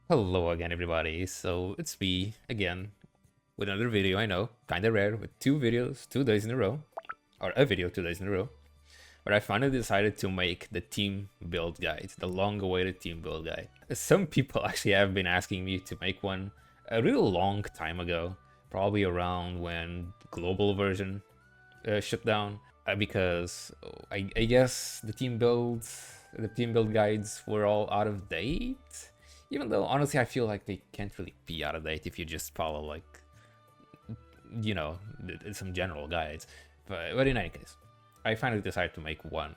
Hello again, everybody. So it's me again with another video. I know, kinda rare, with two videos, 2 days in a row, or a video 2 days in a row. But I finally decided to make the team build guide, the long-awaited team build guide. Some people actually have been asking me to make one a real long time ago, probably around when global version shut down, because I guess the team build guides were all out of date. Even though honestly, I feel like they can't really be out of date if you just follow like some general guides. But in any case, I finally decided to make one.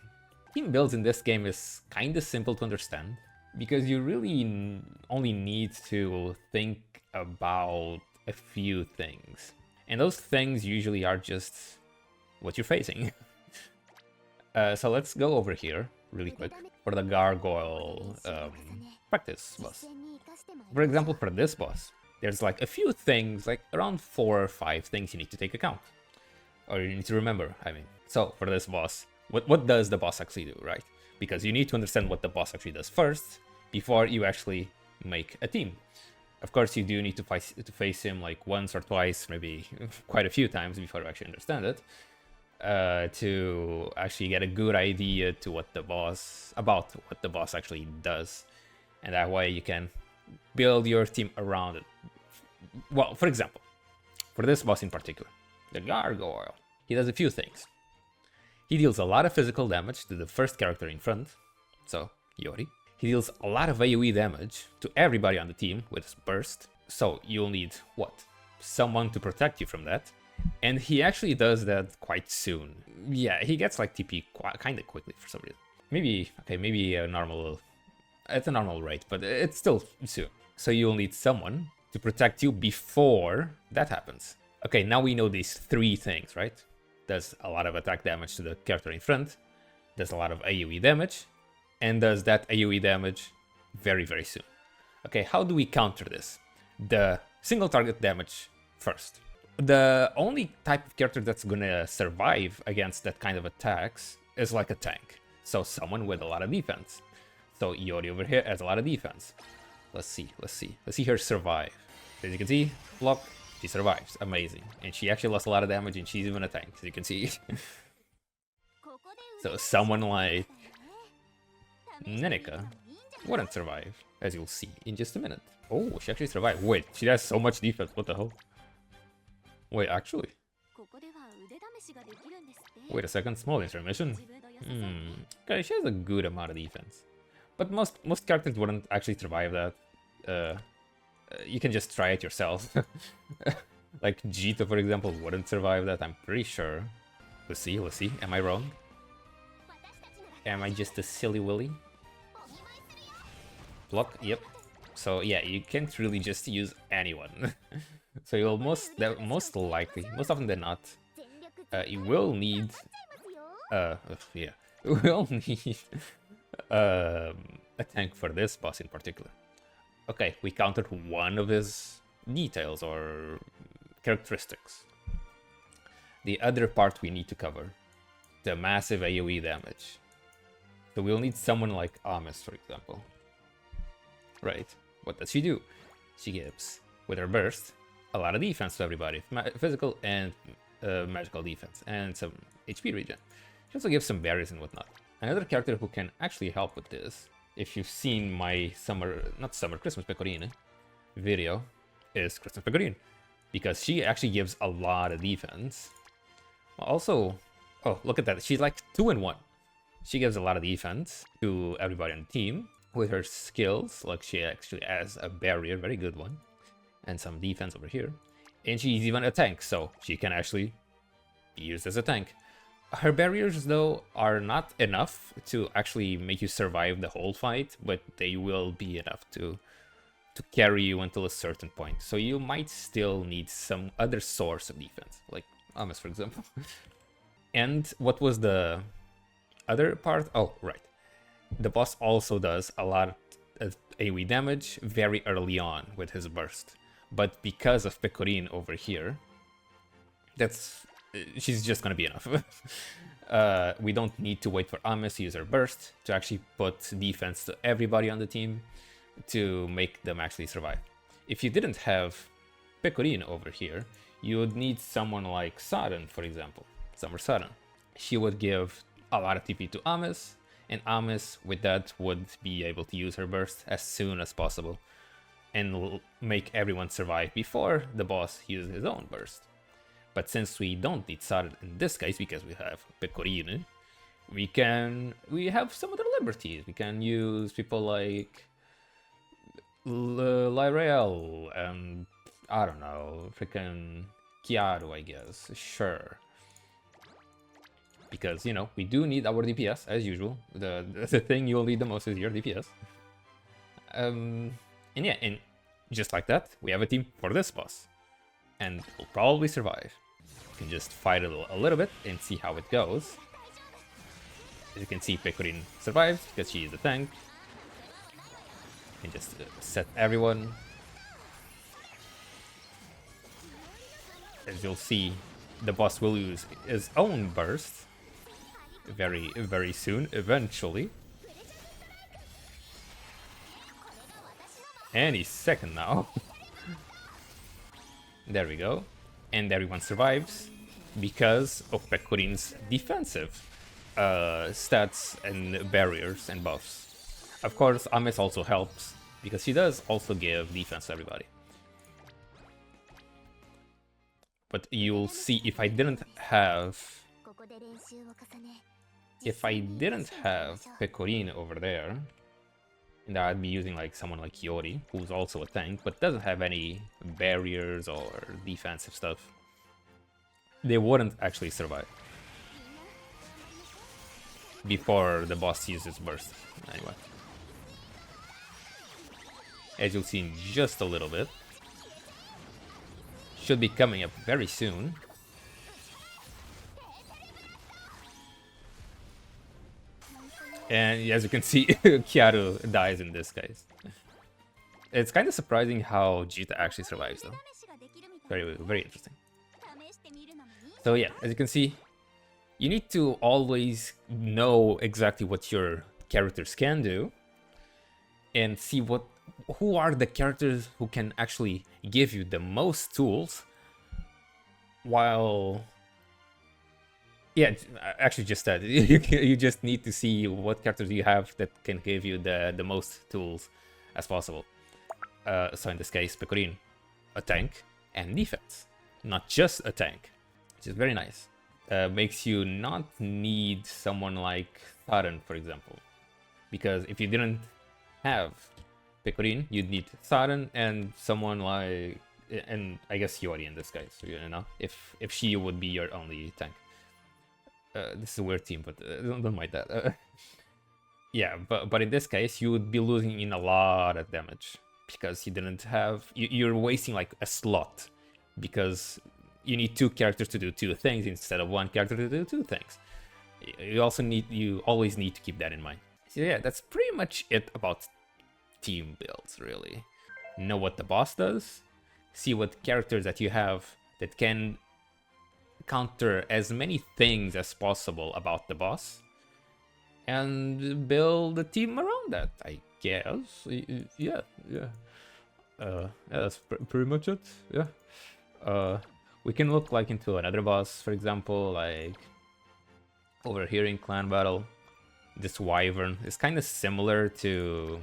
Team builds in this game is kind of simple to understand because you really only need to think about a few things, and those things usually are just what you're facing. So let's go over here really quick for the Gargoyle practice boss. For example, for this boss, there's like a few things, like around 4 or 5 things you need to take account. Or you need to remember, I mean. So for this boss, what does the boss actually do, right? Because you need to understand what the boss actually does first, before you actually make a team. Of course, you do need to face him like once or twice, maybe quite a few times before you actually understand it. To actually get a good idea to what the boss actually does, and that way you can build your team around it. Well, for example, for this boss in particular, the Gargoyle, he does a few things. He deals a lot of physical damage to the first character in front, so Yori. He deals a lot of AoE damage to everybody on the team with his burst, so you'll need what? Someone to protect you from that. And he actually does that quite soon. Yeah, he gets like TP kind of quickly for some reason. Maybe a normal, at a normal rate, but it's still soon. So you'll need someone to protect you before that happens. Okay, now we know these 3 things, right? Does a lot of attack damage to the character in front, does a lot of AoE damage, and does that AoE damage very, very soon. Okay, how do we counter this? The single target damage first. The only type of character that's gonna survive against that kind of attacks is like a tank. So someone with a lot of defense. So Yori over here has a lot of defense. Let's see her survive. As you can see, block, she survives. Amazing. And she actually lost a lot of damage and she's even a tank, as you can see. So someone like Nenika wouldn't survive, as you'll see in just a minute. Oh, she actually survived. Wait, she has so much defense, what the hell? Wait, actually. Wait a second, small intermission. Okay, she has a good amount of defense. But most characters wouldn't actually survive that. You can just try it yourself. Like Jita, for example, wouldn't survive that, I'm pretty sure. Let's see. Am I wrong? Am I just a silly willy? Block, yep. So yeah, you can't really just use anyone. So you'll most often than not, you will need, you will need a tank for this boss in particular. Okay, we counted one of his details or characteristics. The other part we need to cover, the massive AoE damage. So we'll need someone like Amis, for example. Right, what does she do? She gives, with her burst, a lot of defense to everybody, physical and magical defense, and some HP regen. She also gives some barriers and whatnot. Another character who can actually help with this, if you've seen my Christmas Pecorine video, is Christmas Pecorine, because she actually gives a lot of defense. Also, oh, look at that, she's like 2 in 1. She gives a lot of defense to everybody on the team with her skills, like she actually has a barrier, very good one, and some defense over here. And she's even a tank, so she can actually be used as a tank. Her barriers, though, are not enough to actually make you survive the whole fight, but they will be enough to carry you until a certain point. So you might still need some other source of defense, like Amis, for example. And what was the other part? Oh, right. The boss also does a lot of AoE damage very early on with his burst. But because of Pecorine over here, she's just gonna be enough. We don't need to wait for Amis to use her burst to actually put defense to everybody on the team. to make them actually survive. If you didn't have Pecorin over here, you would need someone like Saren, for example. Summer Saren. She would give a lot of TP to Amis, and Amis, with that, would be able to use her burst as soon as possible and make everyone survive before the boss uses his own burst. But since we don't need Saren in this case, because we have Pecorin, we have some other liberties. We can use people like Lyrael and I don't know, freaking Kiaru, I guess. Sure. Because, you know, we do need our DPS, as usual. The thing you'll need the most is your DPS. And yeah, and just like that, we have a team for this boss. And we'll probably survive. We can just fight it a little bit and see how it goes. As you can see, Pecorin survives because she is the tank. You can just set everyone. As you'll see, the boss will use his own burst very, very soon, eventually. Any second now. There we go. And everyone survives because of Pecorin's defensive stats and barriers and buffs. Of course, Amis also helps because she does also give defense to everybody. But you'll see if I didn't have Pecorin over there, and I'd be using like someone like Yori, who's also a tank, but doesn't have any barriers or defensive stuff, they wouldn't actually survive before the boss uses burst. Anyway, as you'll see in just a little bit, should be coming up very soon. And as you can see, Kiaru dies in this case. It's kind of surprising how Jita actually survives, though. Very, very interesting. So yeah, as you can see, you need to always know exactly what your characters can do and see who are the characters who can actually give you the most tools, while yeah, actually just that. You just need to see what characters you have that can give you the most tools as possible. So in this case, Pecorin, a tank and defense, not just a tank, which is very nice. Makes you not need someone like Saren, for example, because if you didn't have Pecorin, you'd need Saren and someone like, and I guess Yori in this case, you know, if she would be your only tank. This is a weird team, but don't mind that. Yeah, but in this case, you would be losing in a lot of damage because you didn't have. You're wasting like a slot because you need two characters to do two things instead of one character to do two things. You always need to keep that in mind. So yeah, that's pretty much it about team builds, really. Know what the boss does, see what characters that you have that can counter as many things as possible about the boss, and build a team around that, I guess. Yeah. That's pretty much it. Yeah. We can look like into another boss, for example, like over here in Clan Battle. This Wyvern is kind of similar to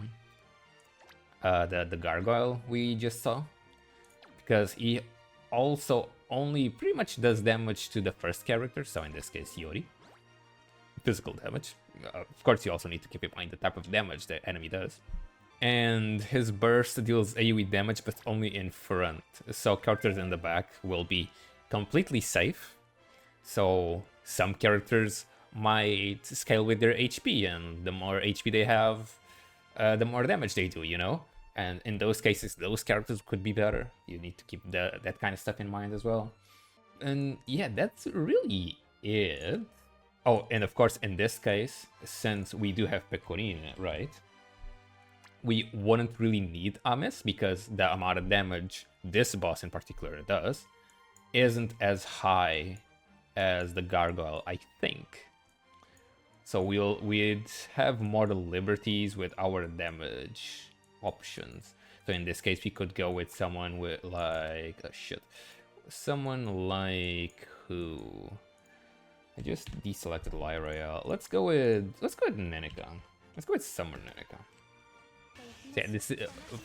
the Gargoyle we just saw, because he also only pretty much does damage to the first character, so in this case Yori. Physical damage. Of course, you also need to keep in mind the type of damage the enemy does. And his burst deals AoE damage, but only in front, so characters in the back will be completely safe. So some characters might scale with their HP, and the more HP they have, the more damage they do, you know? And in those cases, those characters could be better. You need to keep that kind of stuff in mind as well. And yeah, that's really it. Oh, and of course, in this case, since we do have Pecorin, right? We wouldn't really need Amis, because the amount of damage this boss in particular does isn't as high as the Gargoyle, I think. So we'd have more liberties with our damage. options. So in this case, we could go with someone with like, oh shit, someone like who? I just deselected Lyra. Let's go with Nenika. Let's go with Summer Nenika. So yeah, this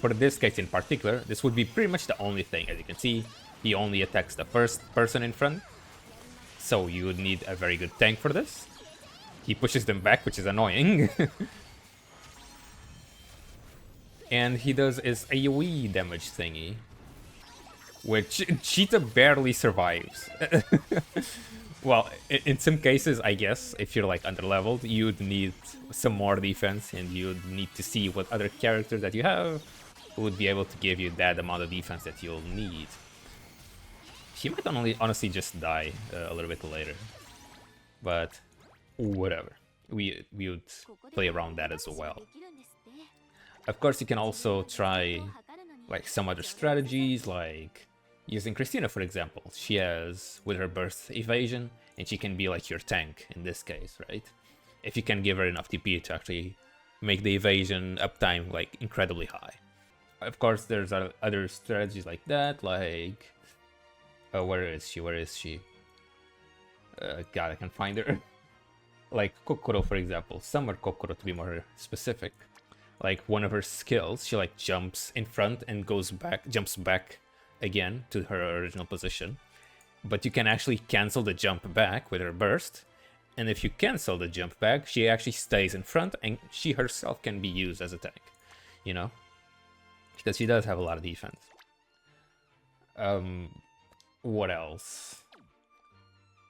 for this case in particular, this would be pretty much the only thing. As you can see, he only attacks the first person in front, so you would need a very good tank for this. He pushes them back, which is annoying. And he does his AoE damage thingy, which Cheetah barely survives. Well, in some cases, I guess, if you're like underleveled, you'd need some more defense, and you'd need to see what other characters that you have would be able to give you that amount of defense that you'll need. He might honestly just die a little bit later, but whatever. We would play around that as well. Of course, you can also try like some other strategies, like using Christina, for example. She has, with her burst, evasion, and she can be like your tank in this case, right? If you can give her enough TP to actually make the evasion uptime like incredibly high. Of course, there's other strategies like that, like... where is she? Where is she? God, I can find her. Like Kokoro, for example. Summer Kokoro, to be more specific. Like one of her skills, she like jumps in front and jumps back again to her original position. But you can actually cancel the jump back with her burst. And if you cancel the jump back, she actually stays in front and she herself can be used as a tank. You know? Because she does have a lot of defense. What else?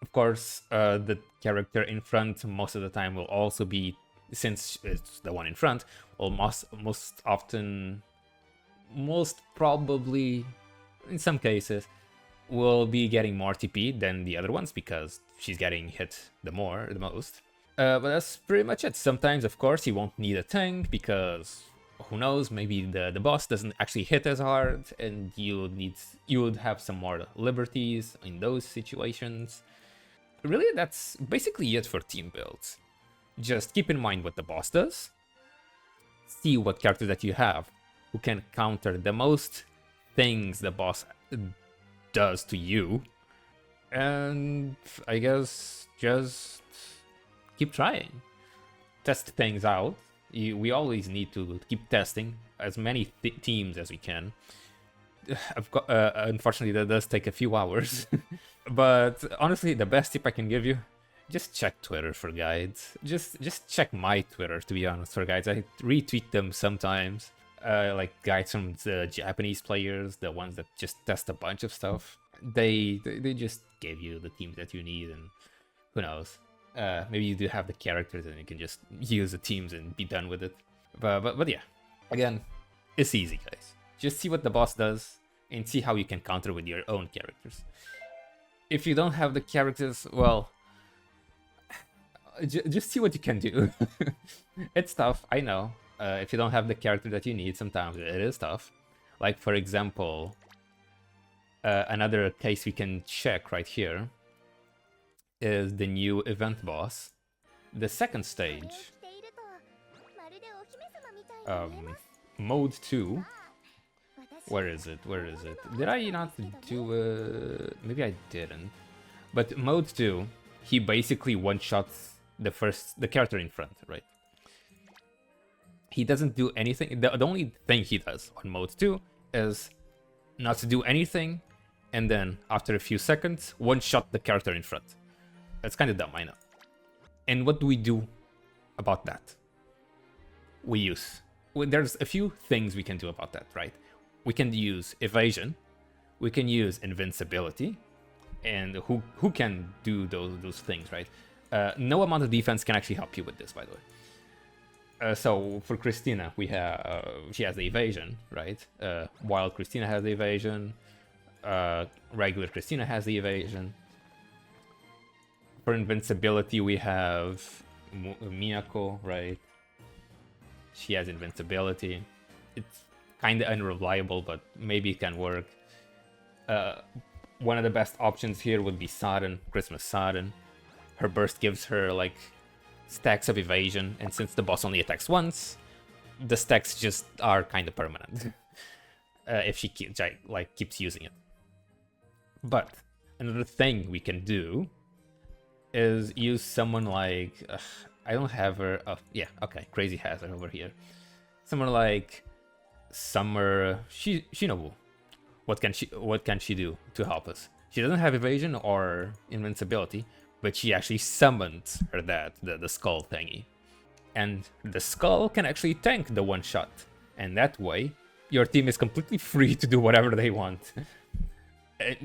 Of course, the character in front most of the time will also be, since it's the one in front, will most probably, in some cases, will be getting more TP than the other ones because she's getting hit the most. But that's pretty much it. Sometimes, of course, you won't need a tank because who knows, maybe the boss doesn't actually hit as hard and you would have some more liberties in those situations. Really, that's basically it for team builds. Just keep in mind what the boss does, see what characters that you have who can counter the most things the boss does to you, and I guess just keep trying. Test things out. We always need to keep testing as many teams as we can. Unfortunately, that does take a few hours. But honestly, the best tip I can give you, just check Twitter for guides. Just check my Twitter, to be honest, for guides. I retweet them sometimes. Like guides from the Japanese players, the ones that just test a bunch of stuff. They just give you the teams that you need, and who knows. Maybe you do have the characters and you can just use the teams and be done with it. But yeah, again, it's easy, guys. Just see what the boss does and see how you can counter with your own characters. If you don't have the characters, well, just see what you can do. It's tough, I know. If you don't have the character that you need, sometimes it is tough. Like, for example, another case we can check right here is the new event boss. The second stage, mode 2. Where is it? Where is it? Did I not do maybe I didn't. But mode 2, he basically one-shots the character in front, right? He doesn't do anything. The only thing he does on mode 2 is not to do anything, and then after a few seconds, one-shot the character in front. That's kind of dumb, I know. And what do we do about that? There's a few things we can do about that, right? We can use evasion, we can use invincibility, and who can do those things, right? No amount of defense can actually help you with this, by the way. So for Christina, she has the evasion, right? Wild Christina has the evasion. Regular Christina has the evasion. For invincibility, we have Miyako, right? She has invincibility. It's kind of unreliable, but maybe it can work. One of the best options here would be Saren, Christmas Saren. Her burst gives her like stacks of evasion, and since the boss only attacks once, the stacks just are kind of permanent if she keeps using it. But another thing we can do is use someone like I don't have her. Oh, yeah, okay, Crazy has her over here. Someone like Summer Shinobu. What can she do to help us? She doesn't have evasion or invincibility, but she actually summoned her dad, the skull thingy. And the skull can actually tank the one shot. And that way, your team is completely free to do whatever they want.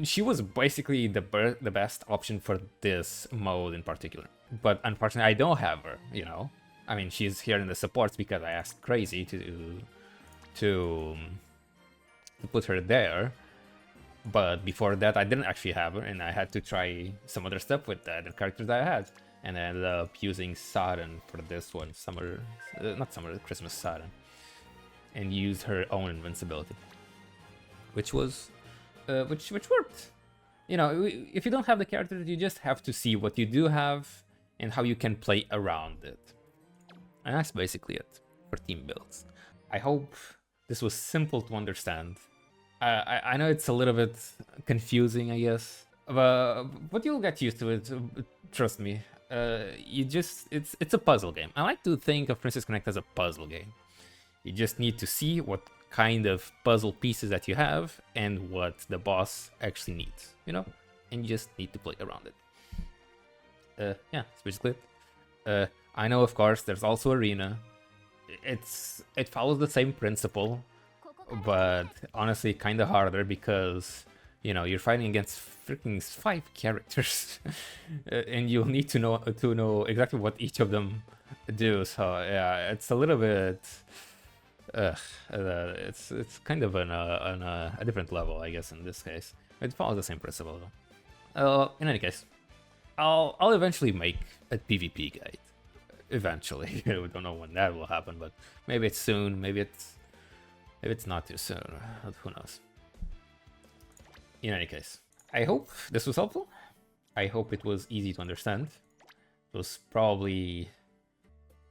She was basically the best option for this mode in particular. But unfortunately, I don't have her, you know? I mean, she's here in the supports because I asked Crazy to put her there. But before that, I didn't actually have her, and I had to try some other stuff with the other characters that I had. And I ended up using Saren for this one, Christmas Saren. And used her own invincibility. Which was... which worked. You know, if you don't have the character, you just have to see what you do have and how you can play around it. And that's basically it for team builds. I hope this was simple to understand. I know it's a little bit confusing, I guess, but you'll get used to it. Trust me. It's a puzzle game. I like to think of Princess Connect as a puzzle game. You just need to see what kind of puzzle pieces that you have and what the boss actually needs, you know? And you just need to play around it. Yeah, that's basically it. I know, of course, there's also Arena. It follows the same principle, but honestly kind of harder because, you know, you're fighting against freaking 5 characters and you'll need to know exactly what each of them do. So yeah, it's a little bit it's kind of on a different level, I guess, in this case. It follows the same principle though. In any case, I'll eventually make a PvP guide. Eventually. We don't know when that will happen, but maybe it's soon, maybe it's not too soon. Who knows? In any case, I hope this was helpful. I hope it was easy to understand. It was probably...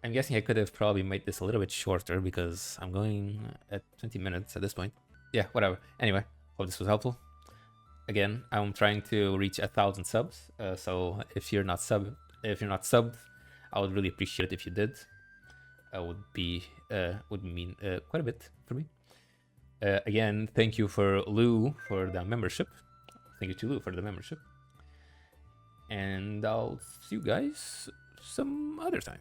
I'm guessing I could have probably made this a little bit shorter because I'm going at 20 minutes at this point. Yeah, whatever. Anyway, hope this was helpful. Again, I'm trying to reach 1,000 subs. So if you're not subbed, I would really appreciate it if you did. Would mean quite a bit for me. Again, thank you for Lou for the membership. Thank you to Lou for the membership. And I'll see you guys some other time.